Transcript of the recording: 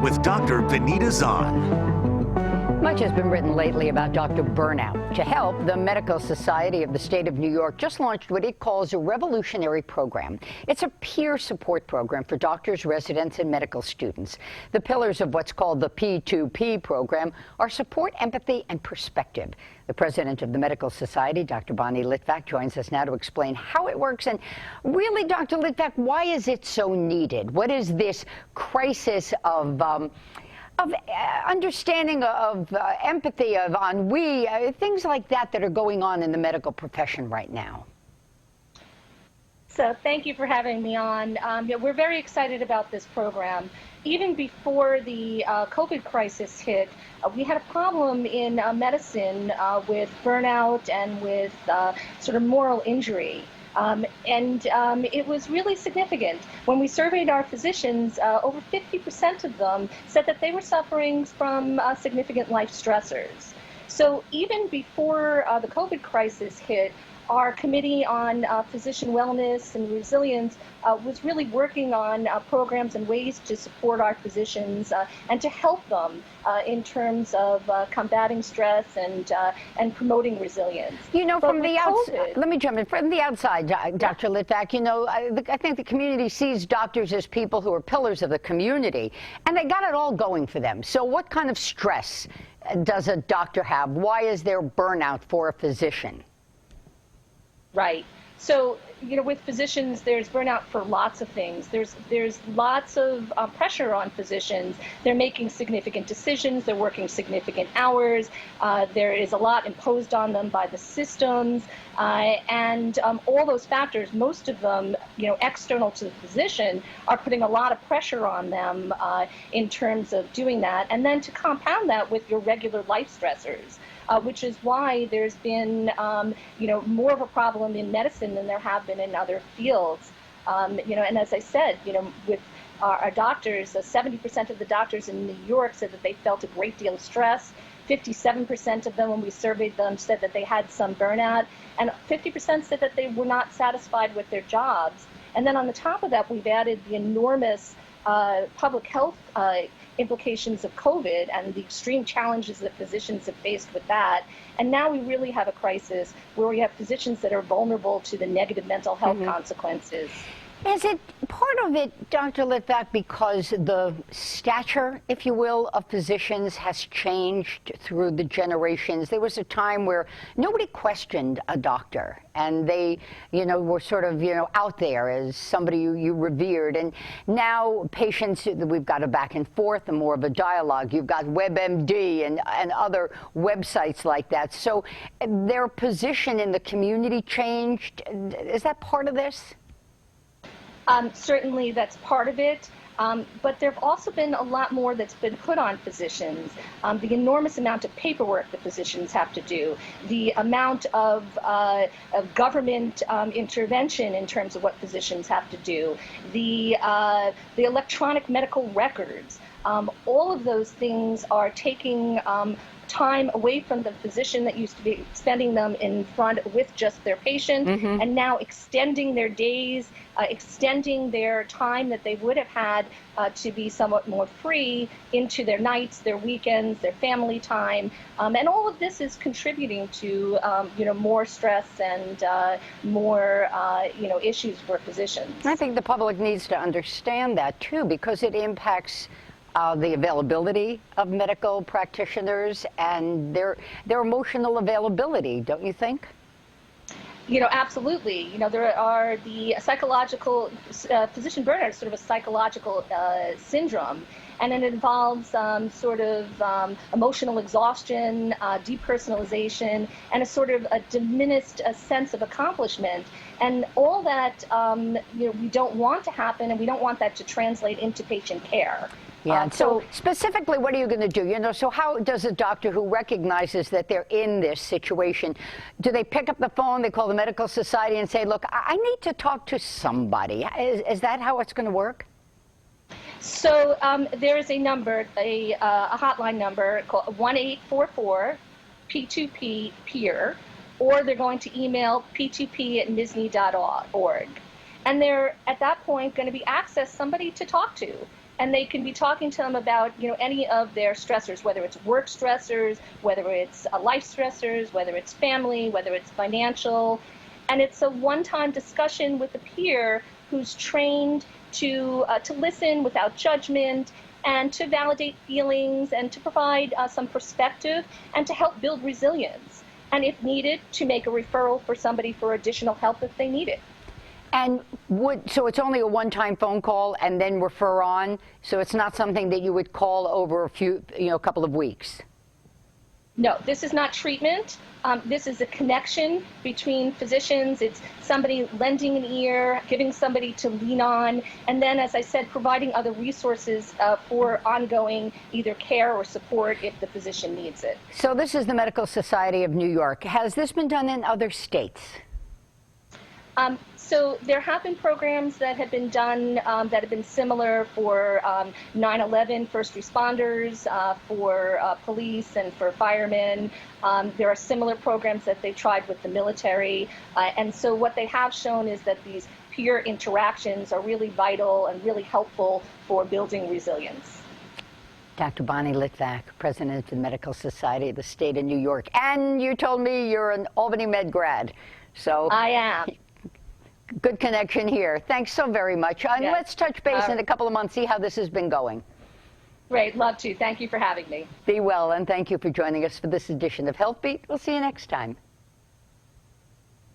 with Dr. Benita Zahn. Much has been written lately about Dr. Burnout. To help, the Medical Society of the State of New York just launched what it calls a revolutionary program. It's a peer support program for doctors, residents, and medical students. The pillars of what's called the P2P program are support, empathy, and perspective. The president of the Medical Society, Dr. Bonnie Litvak, joins us now to explain how it works. And really, Dr. Litvak, why is it so needed? What is this crisis of understanding, of empathy, of ennui, things like that that are going on in the medical profession right now? So thank you for having me on. We're very excited about this program. Even before the COVID crisis hit, we had a problem in medicine with burnout and with sort of moral injury. It was really significant. When we surveyed our physicians, over 50% of them said that they were suffering from significant life stressors. So even before the COVID crisis hit, our Committee on Physician Wellness and Resilience was really working on programs and ways to support our physicians and to help them in terms of combating stress and promoting resilience. You know, from the outside, let me jump in. From the outside, Dr. Litvak, you know, I think the community sees doctors as people who are pillars of the community, and they got it all going for them. So what kind of stress does a doctor have? Why is there burnout for a physician? Right. So, you know, with physicians, there's burnout for lots of things. There's lots of pressure on physicians. They're making significant decisions. They're working significant hours. There is a lot imposed on them by the systems. And all those factors, most of them, you know, external to the physician, are putting a lot of pressure on them in terms of doing that. And then to compound that with your regular life stressors. Which is why there's been, you know, more of a problem in medicine than there have been in other fields. You know, and as I said, you know, with our doctors, 70% of the doctors in New York said that they felt a great deal of stress. 57% of them, when we surveyed them, said that they had some burnout, and 50% said that they were not satisfied with their jobs. And then on the top of that, we've added the enormous public health implications of COVID and the extreme challenges that physicians have faced with that. And now we really have a crisis where we have physicians that are vulnerable to the negative mental health consequences. Is it part of it, Dr. Litvak, because the stature, if you will, of physicians has changed through the generations? There was a time where nobody questioned a doctor, and they, you know, were sort of, you know, out there as somebody you revered. And now patients, we've got a back and forth and more of a dialogue. You've got WebMD and other websites like that. So their position in the community changed. Is that part of this? Certainly that's part of it, but there have also been a lot more that's been put on physicians. The enormous amount of paperwork that physicians have to do, the amount of government intervention in terms of what physicians have to do, the electronic medical records, all of those things are taking time away from the physician that used to be spending them in front with just their patient, and now extending their days, extending their time that they would have had to be somewhat more free into their nights, their weekends, their family time, and all of this is contributing to you know, more stress and more you know, issues for physicians. I think the public needs to understand that too, because it impacts the availability of medical practitioners and their emotional availability, don't you think? You know, absolutely. You know, there are the psychological, physician burnout is sort of a psychological syndrome, and it involves sort of emotional exhaustion, depersonalization, and a sort of a diminished sense of accomplishment. And all that, you know, we don't want to happen, and we don't want that to translate into patient care. Yeah, so specifically, what are you going to do? You know, so how does a doctor who recognizes that they're in this situation, do they pick up the phone, they call the medical society and say, look, I need to talk to somebody? Is that how it's going to work? So there is a number, a hotline number called 1-844-P2P-PEER, or they're going to email p2p@misni.org. And they're, at that point, going to be accessed somebody to talk to. and they can be talking to them about, any of their stressors, whether it's work stressors, whether it's life stressors, whether it's family, whether it's financial. And it's a one-time discussion with a peer who's trained to listen without judgment and to validate feelings and to provide some perspective and to help build resilience. And if needed, to make a referral for somebody for additional help if they need it. And so it's only a one-time phone call and then refer on? So it's not something that you would call over a couple of weeks? No, this is not treatment. This is a connection between physicians. It's somebody lending an ear, giving somebody to lean on, and then, as I said, providing other resources for ongoing either care or support if the physician needs it. So this is the Medical Society of New York. Has this been done in other states? So there have been programs that have been done that have been similar for 9/11 first responders, for police, and for firemen. There are similar programs that they tried with the military. And so what they have shown is that these peer interactions are really vital and really helpful for building resilience. Dr. Bonnie Litvak, President of the Medical Society of the State of New York. And you told me you're an Albany med grad. So I am. Good connection here. Thanks so very much. And let's touch base in a couple of months, see how this has been going. Great, love to. Thank you for having me. Be well, and thank you for joining us for this edition of Health Beat. We'll see you next time.